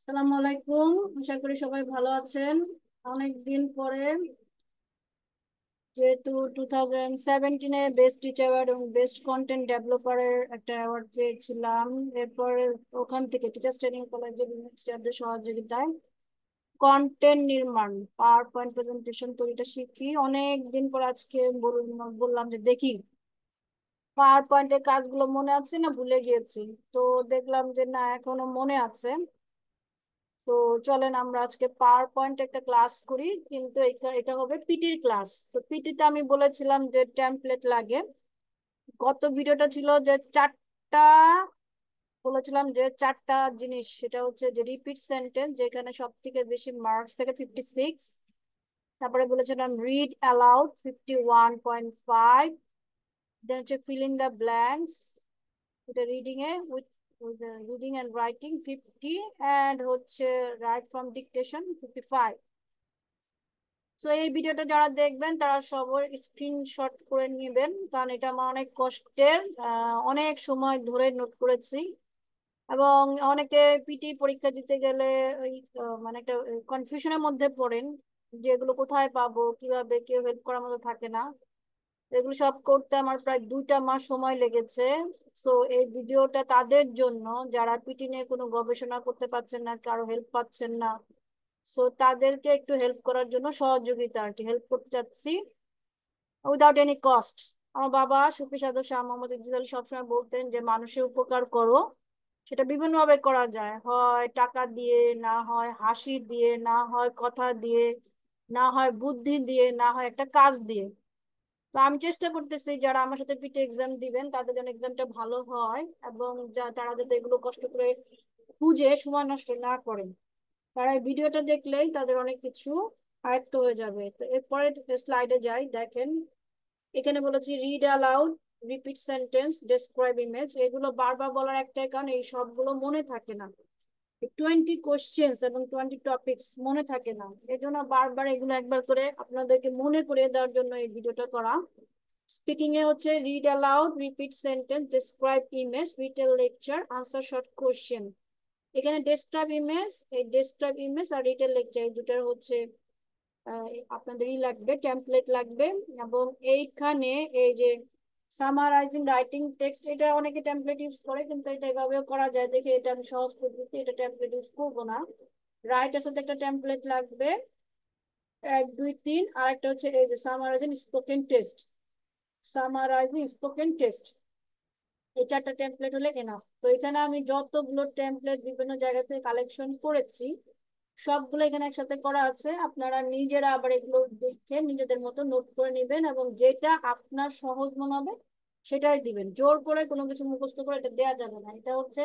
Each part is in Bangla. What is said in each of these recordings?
আসসালামু আলাইকুম। আশা করি সবাই ভালো আছেন। অনেক দিন পরে, যেহেতু 2017-এ বেস্ট টিচার এবং বেস্ট কন্টেন্ট ডেভেলপারের একটা অ্যাওয়ার্ড পেয়েছিলাম। এরপর ওখান থেকে টিচার্স ট্রেনিং কলেজে বিভিন্ন টিচারদের সহযোগিতায় কন্টেন্ট নির্মাণ, পাওয়ার পয়েন্ট প্রেজেন্টেশন তৈরিটা শিখি। অনেক দিন পর আজকে বললাম যে দেখি পাওয়ার পয়েন্টের কাজগুলো মনে আছে না ভুলে গিয়েছি। তো দেখলাম যে না, এখনো মনে আছে। তো চলেন আমরা আজকে পাওয়ার পয়েন্ট একটা ক্লাস করি, কিন্তু এটা এটা হবে পিটির ক্লাস। তো পিটিতে আমি বলেছিলাম যে টেমপ্লেট লাগে। গত ভিডিওটা ছিল যে চারটা, বলেছিলাম যে চারটা জিনিস, সেটা হচ্ছে যে রিপিট সেন্টেন্স, যেখানে সব থেকে বেশি মার্কস থেকে 56। তারপরে বলেছিলাম রিড অ্যালাউড 51.5। দেন হচ্ছে ফিলিং দ্য ব্ল্যাঙ্কস, এটা reading a with reading and writing 50, and হচ্ছে রাইট ফ্রম ডিকটেশন 55। তো এই ভিডিওটা যারা দেখবেন তারা সবাই স্ক্রিনশট করে নেবেন, কারণ এটা আমার অনেক কষ্টের, অনেক সময় ধরে নোট করেছি। এবং অনেকে পিটি পরীক্ষা দিতে গেলে ওই মানে একটা কনফিউশনের মধ্যে পড়েন যে এগুলো কোথায় পাবো, কিভাবে, কেউ হেল্প করার মতো থাকে না। এগুলো সব করতে আমার প্রায় 2টা মাস সময় লেগেছে। তো এই ভিডিওটা তাদের জন্য যারা পিটি নিয়ে কোনো গবেষণা করতে পারছেন না, কারো হেল্প পাচ্ছেন না। সো তাদেরকে একটু হেল্প করার জন্য, সহযোগিতা আর কি, হেল্প করতে চাচ্ছি উইদাউট এনি কস্ট। আমার বাবা সুফি সাধু শাহ মোহাম্মদ ইদ্রিস আলী সবসময় বলতেন যে মানুষের উপকার করো। সেটা বিভিন্ন ভাবে করা যায়, হয় টাকা দিয়ে, না হয় হাসি দিয়ে, না হয় কথা দিয়ে, না হয় বুদ্ধি দিয়ে, না হয় একটা কাজ দিয়ে। তো আমি চেষ্টা করতেছি যারা আমার সাথে পিঠে এক্সাম দিবেন তাদের জন্য এক্সামটা ভালো হয়, এবং তারা যাতে এগুলো কষ্ট করে খুঁজে সময় নষ্ট না করেন। তারা এই ভিডিওটা দেখলেই তাদের অনেক কিছু আয়ত্ত হয়ে যাবে। তো এরপরে স্লাইডে যাই, দেখেন এখানে বলেছি read aloud, repeat sentence, describe image. এগুলো বারবার বলার একটাই কারণ এই সবগুলো মনে থাকে না। 20 কোশ্চেন্স এবং 20 টপিক্স মনে থাকে না, এই জন্য বারবার এগুলো একবার করে আপনাদেরকে মনে করিয়ে দেওয়ার জন্য এই ভিডিওটা করা। স্পিকিং এ হচ্ছে read aloud, repeat sentence, describe image, retail lecture, answer short question. এখানে ডেসক্রাইব ইমেজ, এই ডেসক্রাইব ইমেজ আর রিটেল লেকচার এই দুটার হচ্ছে আপনাদেরই লাগবে, টেমপ্লেট লাগবে। এবং এইখানে এই যে সামারাইজিং রাইটিং টেক্সট, এটা অনেকে টেমপ্লেট ইউজ করে, কিন্তু এটা এভাবেও করা যায়। দেখে এটা আমি সহজ পদ্ধতি, এটা টেমপ্লেট ইউজ করবো না। রাইটের সাথে একটা টেমপ্লেট লাগবে, 1 2 3। আর একটা হচ্ছে এই যে summarising spoken test, summarising spoken test. এই চারটা টেমপ্লেট হলে এনাফ। তো এখানে আমি যতগুলো টেমপ্লেট বিভিন্ন জায়গা থেকে কালেকশন করেছি সবগুলো এখানে একসাথে করা আছে। আপনারা নিজেরা আবার এগুলো দেখে নিজেদের মতো নোট করে নেবেন, এবং যেটা আপনার সহজ মনে হবে সেটাই দিবেন। জোর করে কোনো কিছু মুখস্থ করে এটা দেওয়া যাবে না, এটা হচ্ছে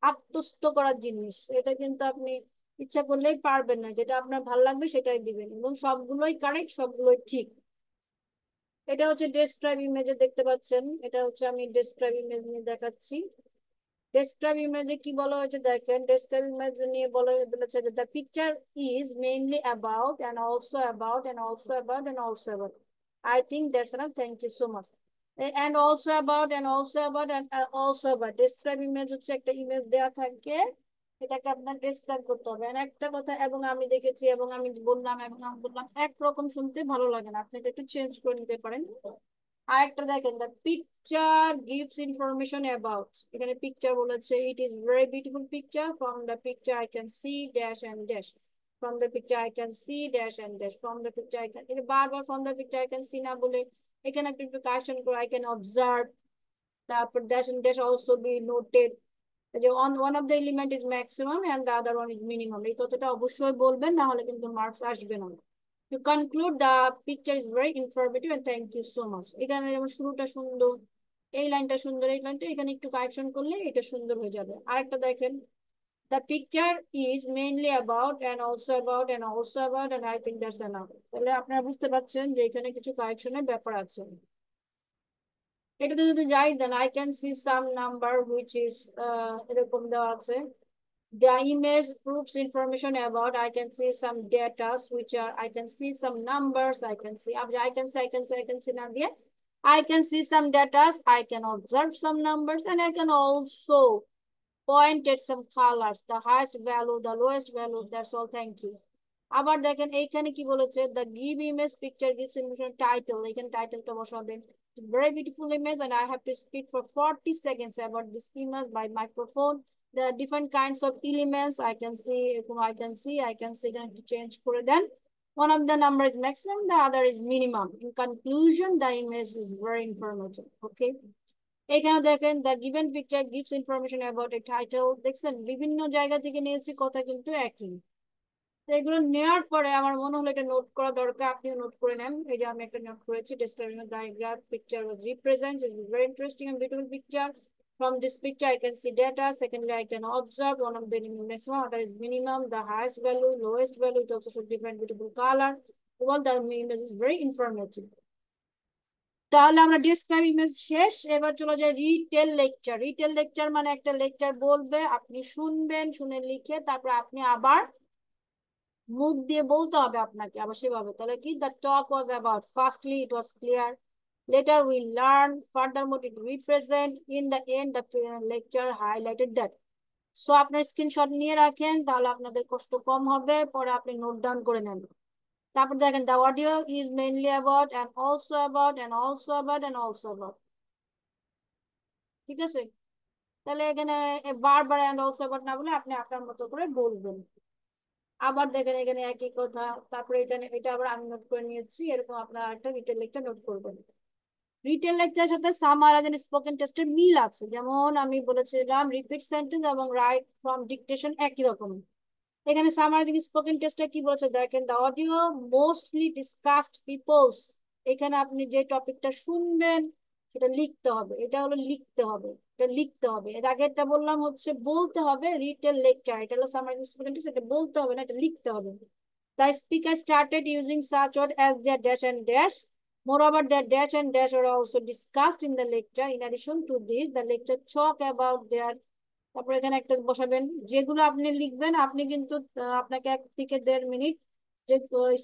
আত্মস্থ করার জিনিস। এটা কিন্তু আপনি ইচ্ছা করলেই পারবেন না, যেটা আপনার ভালো লাগবে সেটাই দিবেন, এবং সবগুলোই কারেক্ট, সবগুলোই ঠিক। এটা হচ্ছে ডেসক্রাইব ইমেজে দেখতে পাচ্ছেন, এটা হচ্ছে আমি ডেসক্রাইব ইমেজ নিয়ে দেখাচ্ছি। ডেসক্রাইব ইমেজে কি বলা হয়েছে দেখেন, ডেসক্রাইব ইমেজ নিয়ে বলেছে যে the picture is mainly about and also about and also about and also about. I think that's enough, thank you so much. And also about and also about and also about. Describe image হচ্ছে একটা ইমেজ দেওয়া থাকে, এটাকে আপনার ডেসক্রাইব করতে হবে। আর একটা কথা, এবং আমি দেখেছি, এবং আমি বললাম, এবং আমি বললাম, একরকম শুনতে ভালো লাগে না, আপনি এটা একটু চেঞ্জ করে নিতে পারেন। আরেকটা দেখেন, the picture gives information about. এখানে পিকচার বলেছে it is very beautiful picture, from the picture I can see dash and dash, from the picture I can see dash and dash, from the picture I can, এটা বারবার from the picture I can see না বলে এখানে আপনি একটু কারেকশন করে আই ক্যান অবজার্ভ, তারপর dash and dash also be noted. যে on one of the element is maximum and the other one is minimum, এই কথাটা অবশ্যই বলবেন, না হলে কিন্তু মার্কস আসবে না। To conclude, the picture is very informative and thank you so much. এখানে যেমন শুরুটা সুন্দর, এই লাইনটা সুন্দর, এই লাইনটা এখানে একটু কারেকশন করলে এটা সুন্দর হয়ে যাবে। আরেকটা দেখেন, the picture is mainly about and also about and also about and I think that's enough. তাহলে আপনারা বুঝতে পারছেন যে এখানে কিছু কারেকশনের ব্যাপার আছে। এটাতে যদি যাই, then I can see some number which is এরকম দেওয়া আছে। The image proves information about, I can see some data which are, I can see some numbers, I can see now here, I can see some data, I can observe some numbers, and I can also pointed some colors, the highest value, the lowest value, that's all, thank you. আবার দেখেন এইখানে কি বলেছে, the give image picture gives information title, এখানে টাইটেলটা বসাবেন, very beautiful image and I have to speak for 40 seconds about this image by microphone. There are different kinds of elements. I can see, এখানে একটু change করে দেন. One of the number is maximum, the other is minimum. In conclusion, the image is very informative. Okay. এখানে দেখেন the given picture gives information about a title. দেখছেন বিভিন্ন জায়গা থেকে নিয়েছি, কথা কিন্তু একই। তো এগুলো নেওয়ার পরে আমার মনে হলো এটা নোট করা দরকার, আপনিও নোট করে নেন। এই যে আমি একটা নোট করেছি, description diagram picture was represents is very interesting and beautiful picture. From this picture I can see data. Secondly, I can observe one of the maximum, other is minimum, the highest value, lowest value, it also should different beautiful color. All the image is very informative. তাহলে আমরা ডেসক্রাইব ইমেজ শেষ, এবার চলে যায় রিটেল লেকচার। রিটেল লেকচার মানে একটা লেকচার বলবে, আপনি শুনবেন, শুনে লিখে তারপর আপনি আবার মুখ দিয়ে বলতে হবে আপনাকে আবার সেভাবে। তাহলে কি, the talk was about, firstly it was clear, later we learn, furthermore it represent, in the end the lecture highlighted that. So আপনার স্ক্রিনশট নিয়ে রাখেন, তাহলে আপনাদের কষ্ট কম হবে, পরে আপনি নোট ডাউন করে নেন। তারপর দেখেন the audio is mainly about and also about and also about and also about, ঠিক আছে? তাহলে এখানে বারবার and also about না বলে আপনি আপনার মতো করে বলবেন। আবার দেখেন এখানে একই কথা, তারপরে এখানে এটা আবার আমি নোট করে নিয়েছি, এরকম আপনার একটা রিটেল লেকচার নোট করবেন। রিটেল লেকচারের সাথে সামার এন্ড স্পোকেন টেস্টের মিল আছে, যেমন আমি বলেছিলাম রিপিট সেন্টেন্স এবং রাইট ফ্রম ডিকটেশন একই রকম। এখানে সামারাইজিং স্পোকেন টেস্টে কি বলেছে দেখেন, the audio mostly discussed peoples, এখানে আপনি যে টপিকটা শুনবেন সেটা লিখতে হবে, এটা হলো লিখতে হবে, এটা লিখতে হবে। এর আগেরটা বললাম হচ্ছে বলতে হবে, রিটেল লেকচার, এটা হলো সামারাইজিং স্পোকেন টেস্ট, এটা বলতে হবে না, এটা লিখতে হবে। The speaker started using such words as their dash and dash. Moreover, their dash and dash were also discussed in the lecture. In addition to this, the lecture talk about their, তারপর এখানে একটা বসাবেন, যেগুলো আপনি লিখবেন আপনি কিন্তু আপনাকে 1 থেকে 1.5 মিনিট যে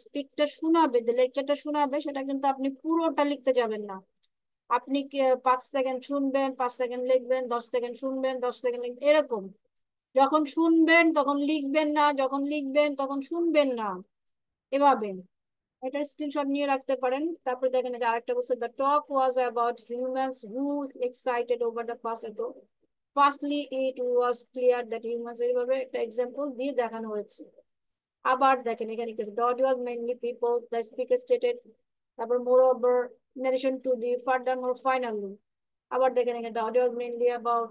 স্পিকটা শোনাবে, যে লেকচারটা শোনাবে সেটা কিন্তু আপনি পুরোটা লিখতে যাবেন না। আপনি 5 সেকেন্ড শুনবেন, 5 সেকেন্ড লিখবেন, 10 সেকেন্ড শুনবেন, 10 সেকেন্ড লিখবেন, এরকম। যখন শুনবেন তখন লিখবেন না, যখন লিখবেন তখন শুনবেন না, এভাবে। এটা স্ক্রিনশট নিয়ে রাখতে পারেন। তারপরে দেখেন যে আরেকটা বলছে, the talk was about humans who excited over the পাসেটো। Firstly it was clear that humans, এইভাবে একটা এক্সাম্পল দিয়ে দেখানো হয়েছে। আবার দেখেন এখানে কি আছে, the audio was mainly people, the speaker stated, তারপর moreover narration to the furthermore finally. আবার দেখেন এখানে the audio was mainly about,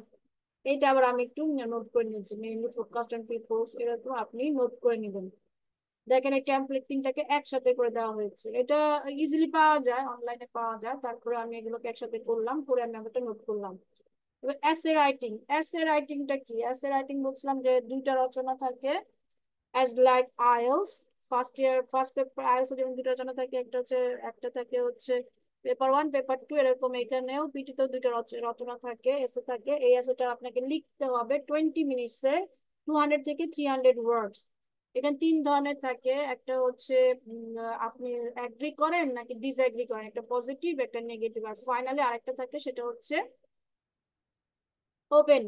এইটা আবার আমি একটু নোট করে নিয়েছি, মেইনলি ফোকাসড অন পিপলস, এরকম আপনি নোট করে নেবেন। দেখেন এই টেমপ্লেট 3টাকে একসাথে করে দেওয়া হয়েছে, এটা ইজিলি পাওয়া যায়, অনলাইনে পাওয়া যায়। তারপরে আমি এগুলোকে একসাথে করলাম, করে আমি একটা নোট করলাম। এবার এসে রাইটিং, এসে রাইটিংটা কি? এসে রাইটিং বলছিলাম যে 2টা রচনা থাকে, as like IELTS first paper IELTS যেমন 2টা রচনা থাকে, একটা থাকে হচ্ছে পেপার 1 পেপার 2, এরকম এখানেও পিটিতেও 2টা রচনা থাকে, এসে থাকে। এই এসেটা আপনাকে লিখতে হবে 20 মিনিটসে, 200 থেকে 300 ওয়ার্ডস। এখানে 3 ধরনের থাকে, একটা হচ্ছে আপনি অ্যাগ্রি করেন নাকি ডিসঅ্যাগ্রি করেন, একটা পজিটিভ একটা নেগেটিভ, আর ফাইনালি আরেকটা থাকে সেটা হচ্ছে ওপেন।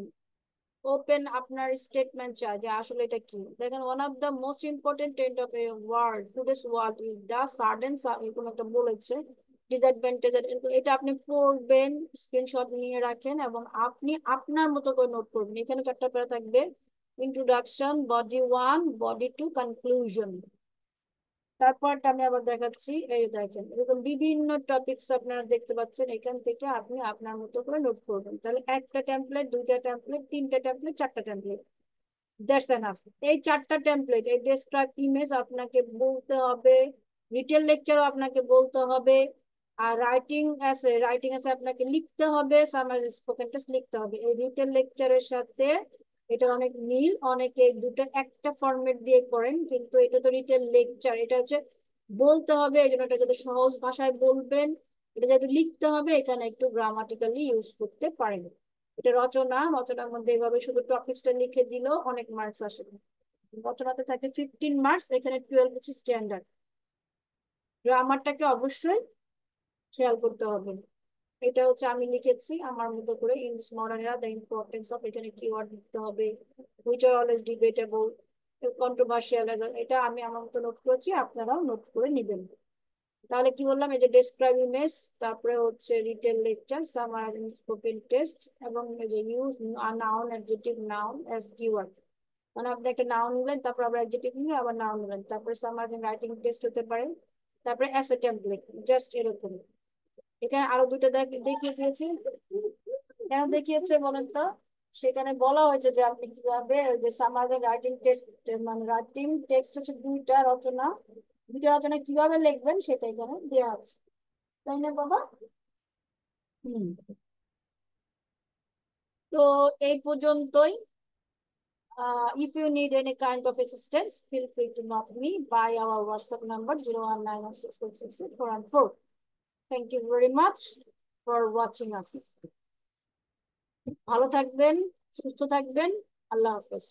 ওপেন আপনার স্টেটমেন্ট চাই যে আসলে এটা কি। দেখেন one of the most important trend of a world today's world is the sudden, এরকম একটা বলেছে ডিসঅ্যাডভান্টেজ, এটা আপনি পড়বেন, স্ক্রিনশট নিয়ে রাখেন এবং আপনি আপনার মতো করে নোট করবেন। এখানে 4টা প্যারা থাকবে, ইন্ট্রোডাকশন, বডি 1, বডি 2, কনক্লুশন। তারপরটা আমি আবার দেখাচ্ছি, এই দেখেন এরকম বিভিন্ন টপিকস আপনারা দেখতে পাচ্ছেন, এখান থেকে আপনি আপনার মতো করে নোট করবেন। তাহলে একটা টেমপ্লেট, 2টা টেমপ্লেট, 3টা টেমপ্লেট, 4টা টেমপ্লেট, দ্যাটস এনাফ। এই 4টা টেমপ্লেট, এই ডেসক্রাইব ইমেজ আপনাকে বলতে হবে, রিটেল লেকচারও আপনাকে বলতে হবে, আর রাইটিং আছে আপনাকে লিখতে হবে, সামার স্পোকেন টেস্ট লিখতে হবে। এই রিটেল লেকচারের সাথে এটা অনেক মিল, অনেকে দুটো একটা ফরম্যাট দিয়ে করেন, কিন্তু এটা তো রিটেল লেকচার, এটা হচ্ছে বলতে হবে, এই জন্য এটাকে সহজ ভাষায় বলবেন। এটা যেহেতু লিখতে হবে, এখানে একটু গ্রামাটিক্যালি ইউজ করতে পারেন। এটা রচনার মধ্যে এভাবে শুধু টপিকসটা লিখে দিলেও অনেক মার্কস আসে। রচনাতে থাকে 15 মার্কস, এখানে 12 হচ্ছে স্ট্যান্ডার্ড। গ্রামারটাকে অবশ্যই খেয়াল করতে হবে। এটা হচ্ছে আমি লিখেছি আমার মতো করে ইন দিস মডার্ন এরা দ্য ইম্পর্টেন্স অফ, এখানে কিওয়ার্ড লিখতে হবে, which are always debatable, controversial, এটা আমি আমার মতো নোট করেছি, আপনারাও নোট করে নেবেন। তাহলে কি বললাম, এই যে ডেসক্রাইব ইমেজ, তারপরে হচ্ছে retail lecture, summarising spoken test, এবং এই যে use noun adjective noun as keyword, মানে আপনি একটা নাউন নিলেন, তারপর আবার অ্যাডজেক্টিভ নিলেন, আবার নাউন নিলেন, তারপরে সামারাইজিং রাইটিং টেস্ট হতে পারে, তারপরে অ্যাস এ টেমপ্লেট, জাস্ট এরকম। এখানে আরো দুটো দেখিয়ে দিয়েছি, কেন দেখিয়েছে বলেন তো? সেখানে বলা হয়েছে যে আপনি কিভাবে ওই যে সামারাইজিং রাইটিং টেস্ট, মানে রাইটিং টেক্সট হচ্ছে দুইটা রচনা কিভাবে লিখবেন সেটা এখানে দেওয়া আছে, তাই না বাবা? হুম। তো এই পর্যন্তই। If you need any kind of assistance, feel free to knock me by our WhatsApp number 01906466414. Thank you very much for watching us. ভালো থাকবেন, সুস্থ থাকবেন, আল্লাহ হাফেজ।